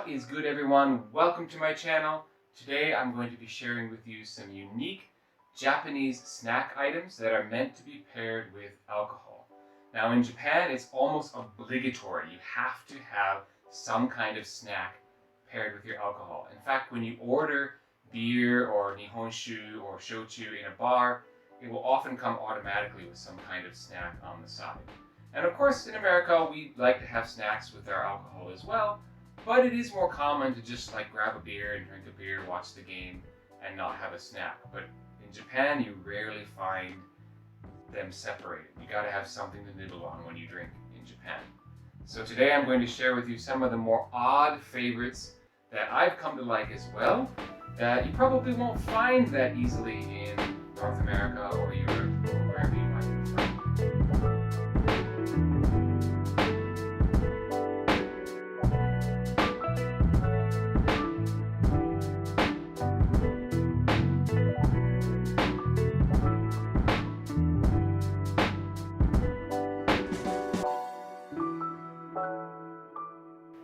What is good, everyone? Welcome to my channel. Today I'm going to be sharing with you some unique Japanese snack items that are meant to be paired with alcohol. Now in Japan it's almost obligatory. You have to have some kind of snack paired with your alcohol. In fact, when you order beer or nihonshu or shochu in a bar, it will often come automatically with some kind of snack on the side. And of course in America we like to have snacks with our alcohol as well. But it is more common to just grab a beer and drink a beer, watch the game, and not have a snack. But in Japan, you rarely find them separated. You gotta have something to nibble on when you drink in Japan. So today I'm going to share with you some of the more odd favorites that I've come to like as well, that you probably won't find that easily in North America or Europe or wherever you might be from.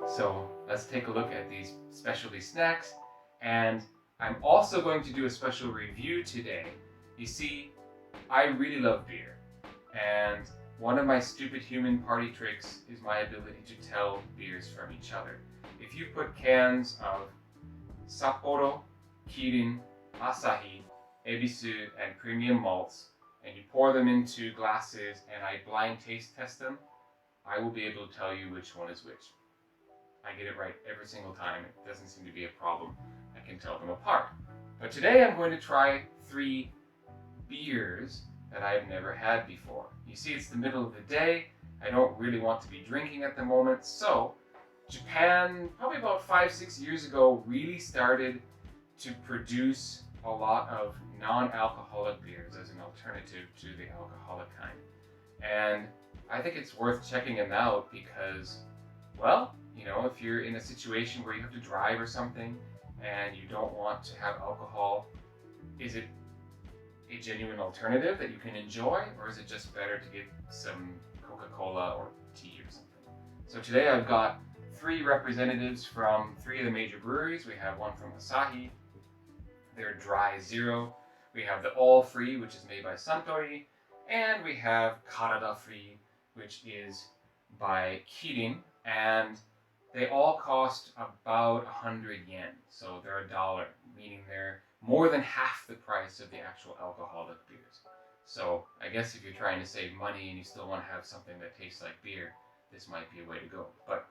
So let's take a look at these specialty snacks, and I'm also going to do a special review today. You see, I really love beer, and one of my stupid human party tricks is my ability to tell beers from each other. If you put cans of Sapporo, Kirin, Asahi, Ebisu, and premium malts, and you pour them into glasses and I blind taste test them, I will be able to tell you which one is which. I get it right every single time. It doesn't seem to be a problem. I can tell them apart. But today I'm going to try 3 beers that I've never had before. You see, it's the middle of the day. I don't really want to be drinking at the moment. So Japan, probably about 5-6 years ago, really started to produce a lot of non-alcoholic beers as an alternative to the alcoholic kind. And I think it's worth checking them out because, well, you know, if you're in a situation where you have to drive or something and you don't want to have alcohol, is it a genuine alternative that you can enjoy, or is it just better to get some Coca-Cola or tea or something? So today I've got 3 representatives from 3 of the major breweries. We have one from Asahi, their Dry Zero. We have the All Free, which is made by Suntory, and we have Karada Free, which is by Kirin, and they all cost about 100 yen, so they're $1, meaning they're more than half the price of the actual alcoholic beers. So I guess if you're trying to save money and you still want to have something that tastes like beer, this might be a way to go. But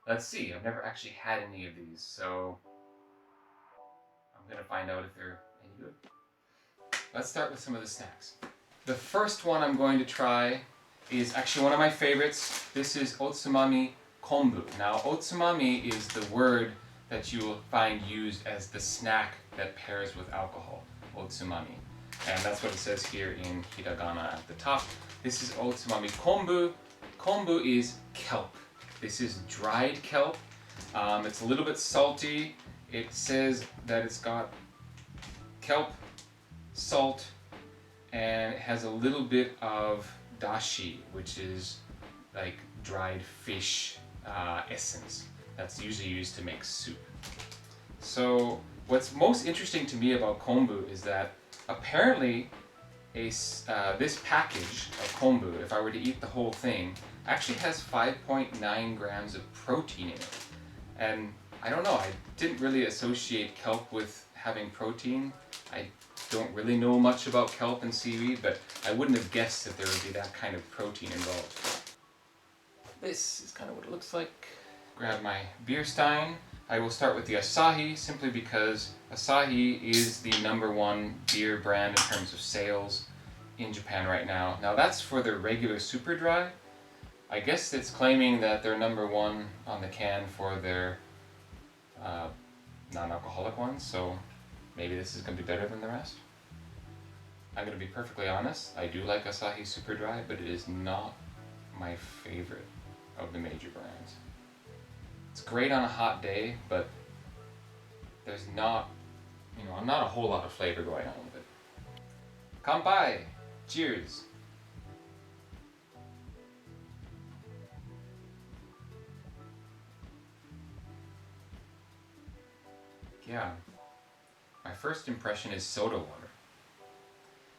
let's see, I've never actually had any of these, so I'm going to find out if they're any good. Let's start with some of the snacks. The first one I'm going to try is actually one of my favorites. This is Otsumami Kombu. Now, otsumami is the word that you will find used as the snack that pairs with alcohol, otsumami. And that's what it says here in hiragana at the top. This is otsumami kombu. Kombu is kelp. This is dried kelp. It's a little bit salty. It says that it's got kelp, salt, and it has a little bit of dashi, which is like dried fish essence that's usually used to make soup. So what's most interesting to me about kombu is that apparently this package of kombu, if I were to eat the whole thing, actually has 5.9 grams of protein in it. And I don't know, I didn't really associate kelp with having protein. I don't really know much about kelp and seaweed, but I wouldn't have guessed that there would be that kind of protein involved. This is kind of what it looks like. Grab my beer stein. I will start with the Asahi simply because Asahi is the #1 beer brand in terms of sales in Japan right now. Now that's for their regular super dry. I guess it's claiming that they're #1 on the can for their non-alcoholic ones, so maybe this is going to be better than the rest. I'm going to be perfectly honest, I do like Asahi Super Dry, but it is not my favorite of the major brands. It's great on a hot day, but there's not a whole lot of flavor going on with it. Kanpai! Cheers! Yeah, my first impression is soda water.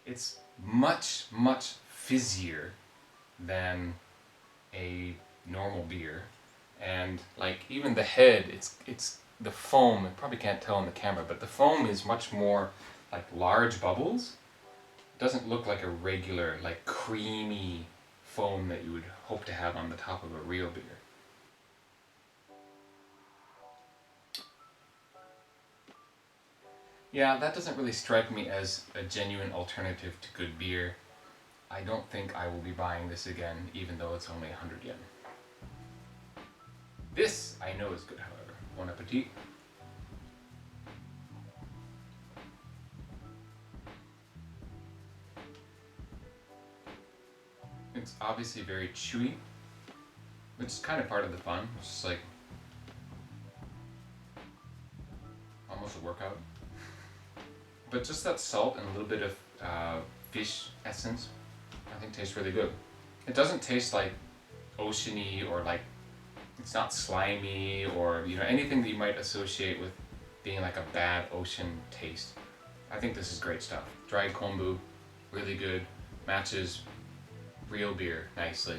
It's much, much fizzier than a normal beer. And like even the head, it's the foam, I probably can't tell on the camera, but the foam is much more like large bubbles. It doesn't look like a regular, like creamy foam that you would hope to have on the top of a real beer. Yeah, that doesn't really strike me as a genuine alternative to good beer. I don't think I will be buying this again, even though it's only 100 yen. This I know is good, however. Bon appetit. It's obviously very chewy, which is kind of part of the fun. It's just like almost a workout. But just that salt and a little bit of fish essence, I think tastes really good. It doesn't taste like oceany or like it's not slimy or anything that you might associate with being like a bad ocean taste. I think this is great stuff. Dried kombu, really good, matches real beer nicely.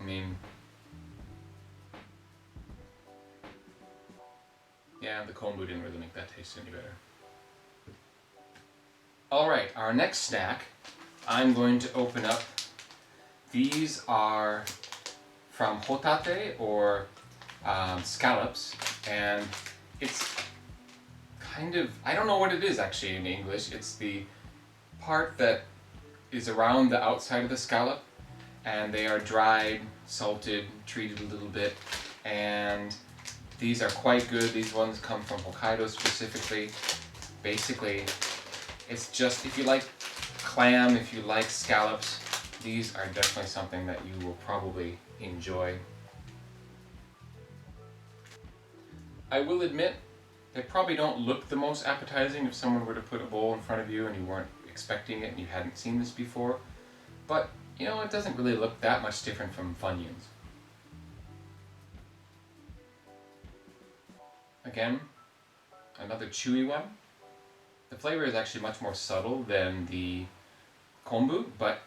I mean, yeah, the kombu didn't really make that taste any better. Alright, our next snack, I'm going to open up. These are from hotate or scallops, and it's kind of, I don't know what it is actually in English. It's the part that is around the outside of the scallop, and they are dried, salted, treated a little bit, and these are quite good. These ones come from Hokkaido specifically. Basically, it's just, if you like clam, if you like scallops, these are definitely something that you will probably enjoy. I will admit, they probably don't look the most appetizing if someone were to put a bowl in front of you and you weren't expecting it and you hadn't seen this before. But, it doesn't really look that much different from Funyuns. Again, another chewy one. The flavor is actually much more subtle than the kombu, but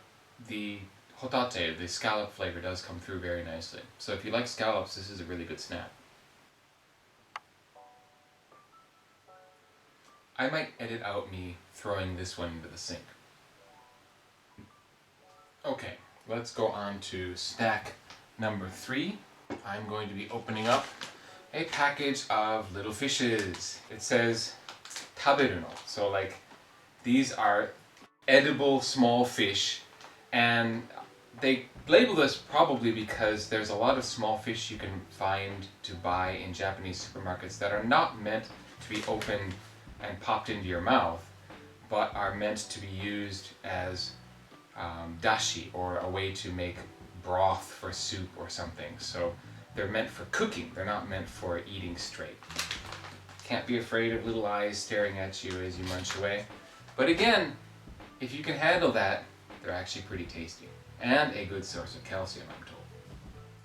the hotate, the scallop flavor, does come through very nicely. So if you like scallops, this is a really good snack. I might edit out me throwing this one into the sink. Okay, let's go on to snack number 3. I'm going to be opening up a package of little fishes. It says taberu no, so like these are edible small fish, and they label this probably because there's a lot of small fish you can find to buy in Japanese supermarkets that are not meant to be opened and popped into your mouth, but are meant to be used as dashi, or a way to make broth for soup or something. So they're meant for cooking, they're not meant for eating straight. Can't be afraid of little eyes staring at you as you munch away. But again, if you can handle that, they're actually pretty tasty. And a good source of calcium, I'm told.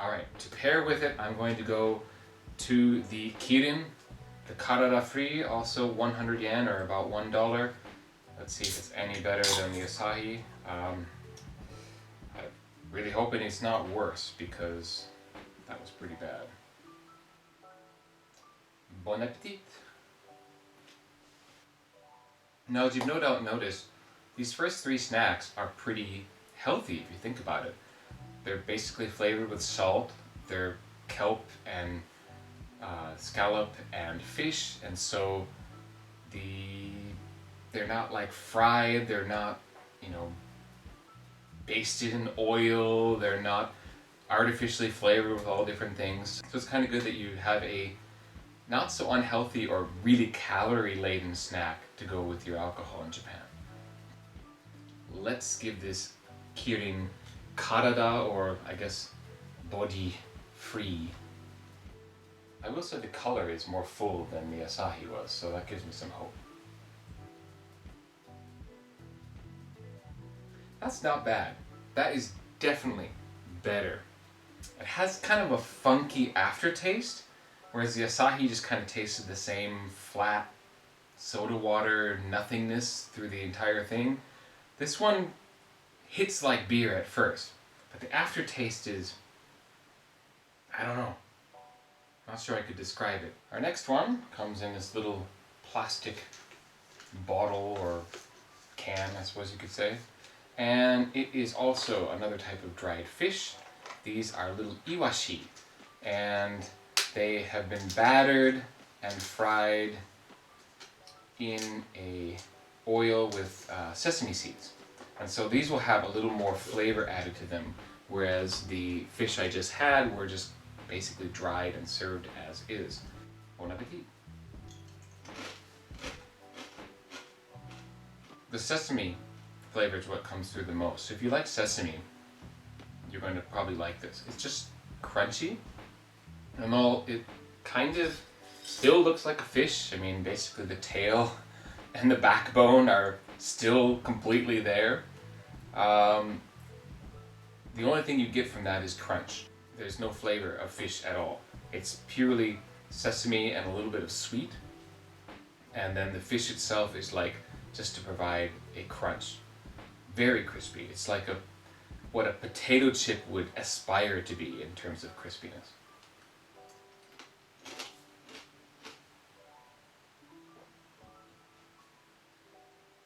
Alright, to pair with it, I'm going to go to the Kirin, the Karada Free, also 100 yen, or about $1. Let's see if it's any better than the Asahi. I'm really hoping it's not worse, because that was pretty bad. Bon appetit! Now, as you've no doubt noticed, these first 3 snacks are pretty healthy if you think about it. They're basically flavored with salt, they're kelp and scallop and fish, and so they're not like fried, they're not, basted in oil, they're not artificially flavored with all different things. So it's kind of good that you have a not so unhealthy or really calorie-laden snack to go with your alcohol in Japan. Let's give this Kirin Karada, or I guess body free. I will say the color is more full than the Asahi was, so that gives me some hope. That's not bad. That is definitely better. It has kind of a funky aftertaste, whereas the Asahi just kind of tasted the same flat, soda water nothingness through the entire thing. This one hits like beer at first, but the aftertaste is, I don't know. Not sure I could describe it. Our next one comes in this little plastic bottle or can, I suppose you could say. And it is also another type of dried fish. These are little iwashi, and they have been battered and fried in a oil with sesame seeds. And so these will have a little more flavor added to them, whereas the fish I just had were just basically dried and served as is. Bon appetit. The sesame flavor is what comes through the most. So if you like sesame, you're going to probably like this. It's just crunchy, and all it kind of still looks like a fish. I mean, basically the tail and the backbone are still completely there. The only thing you get from that is crunch. There's no flavor of fish at all. It's purely sesame and a little bit of sweet, and then the fish itself is like just to provide a crunch. Very crispy. It's like what a potato chip would aspire to be in terms of crispiness.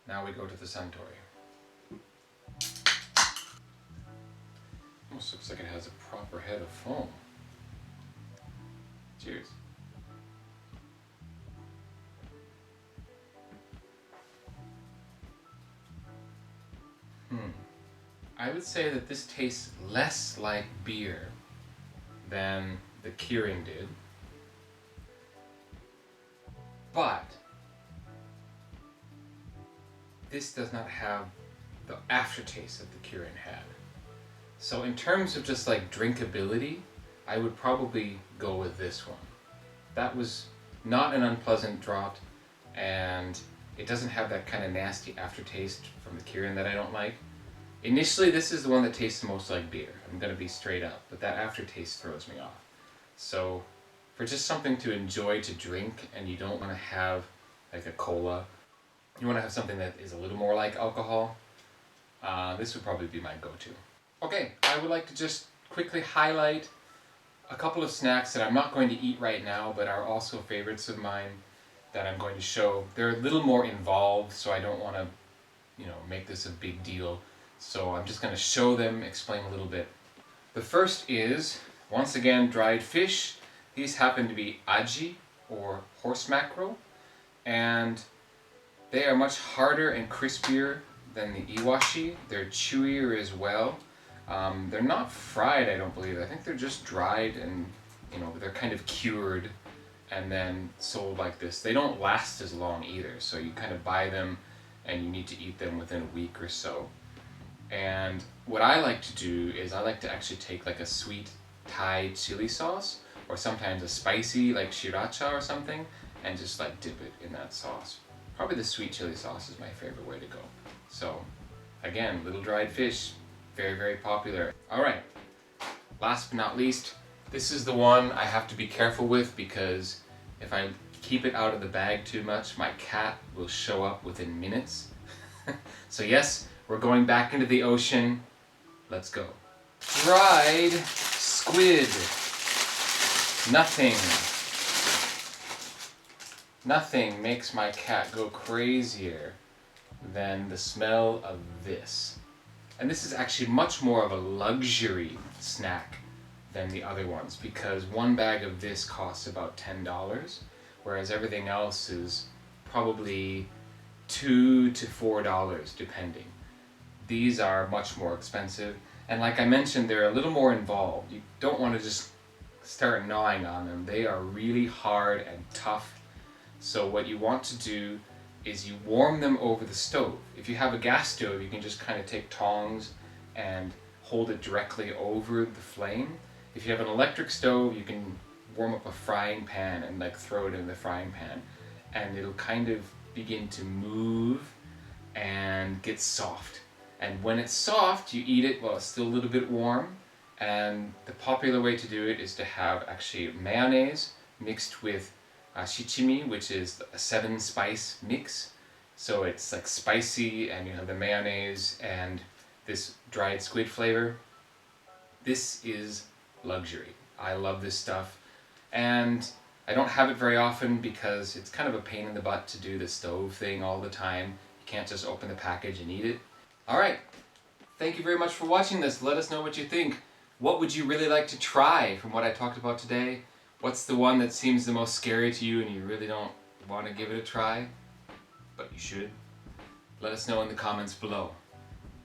Now we go to the suntory. Almost looks like it has a proper head of foam. Cheers. I would say that this tastes less like beer than the Kirin did, but this does not have the aftertaste that the Kirin had. So in terms of just like drinkability, I would probably go with this one. That was not an unpleasant draught, and it doesn't have that kind of nasty aftertaste from the Kirin that I don't like. Initially, this is the one that tastes the most like beer. I'm gonna be straight up, but that aftertaste throws me off. So for just something to enjoy to drink, and you don't want to have like a cola, you want to have something that is a little more like alcohol, this would probably be my go-to. Okay, I would like to just quickly highlight a couple of snacks that I'm not going to eat right now, but are also favorites of mine that I'm going to show. They're a little more involved, so I don't want to, make this a big deal. So I'm just going to show them, explain a little bit. The first is, once again, dried fish. These happen to be aji, or horse mackerel, and they are much harder and crispier than the iwashi. They're chewier as well. They're not fried, I don't believe. I think they're just dried and, they're kind of cured and then sold like this. They don't last as long either, so you kind of buy them and you need to eat them within a week or so. And what I like to do is I like to actually take like a sweet Thai chili sauce, or sometimes a spicy like sriracha or something, and just like dip it in that sauce. Probably the sweet chili sauce is my favorite way to go. So again, little dried fish, very, very popular. All right, last but not least, this is the one I have to be careful with, because if I keep it out of the bag too much, my cat will show up within minutes. So yes, we're going back into the ocean. Let's go. Dried squid. Nothing makes my cat go crazier than the smell of this. And this is actually much more of a luxury snack than the other ones, because one bag of this costs about $10, whereas everything else is probably $2 to $4 depending. These are much more expensive, and like I mentioned, they're a little more involved. You don't want to just start gnawing on them. They are really hard and tough. So what you want to do is you warm them over the stove. If you have a gas stove, you can just kind of take tongs and hold it directly over the flame. If you have an electric stove, you can warm up a frying pan and like throw it in the frying pan, and it'll kind of begin to move and get soft. And when it's soft, you eat it while it's still a little bit warm. And the popular way to do it is to have actually mayonnaise mixed with shichimi, which is a 7-spice mix. So it's like spicy, and you have the mayonnaise and this dried squid flavor. This is luxury. I love this stuff, and I don't have it very often because it's kind of a pain in the butt to do the stove thing all the time. You can't just open the package and eat it. Alright, thank you very much for watching this. Let us know what you think. What would you really like to try from what I talked about today? What's the one that seems the most scary to you and you really don't want to give it a try? But you should. Let us know in the comments below.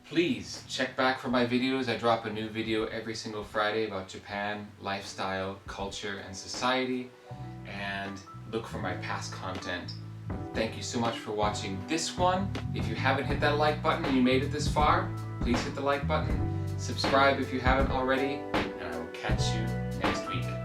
Please check back for my videos. I drop a new video every single Friday about Japan, lifestyle, culture, and society. And look for my past content. Thank you so much for watching this one. If you haven't hit that like button and you made it this far, please hit the like button. Subscribe if you haven't already, and I will catch you next week.